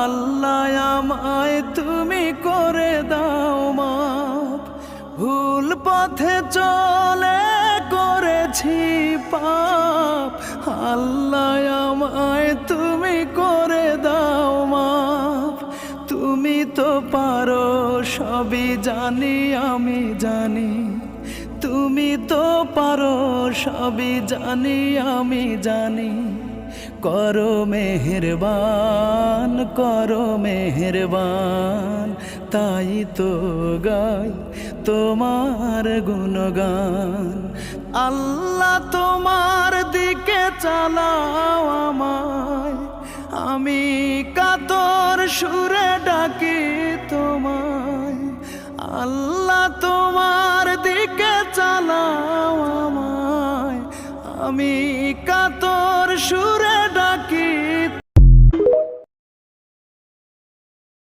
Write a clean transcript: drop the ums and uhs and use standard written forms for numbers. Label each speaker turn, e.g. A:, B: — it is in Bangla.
A: আল্লাহ আমায় তুমি করে দাও মাপ। ভুল পথে চলে করেছি পাপ, আল্লাহ আমায় তুমি করে দাও মাপ। তুমি তো পারো সবই জানি আমি জানি, তুমি তো পারো সবই জানি আমি জানি। করো মেহেরবান, করো মেহেরবান, তাই তো গাই তোমার গুণগান। আল্লাহ তোমার দিকে চালাও আমায়, আমি কাতর সুরে ডাকি তোমায়। আল্লাহ তোমার দিকে চালাও আমায়, আমি কাতর সুরে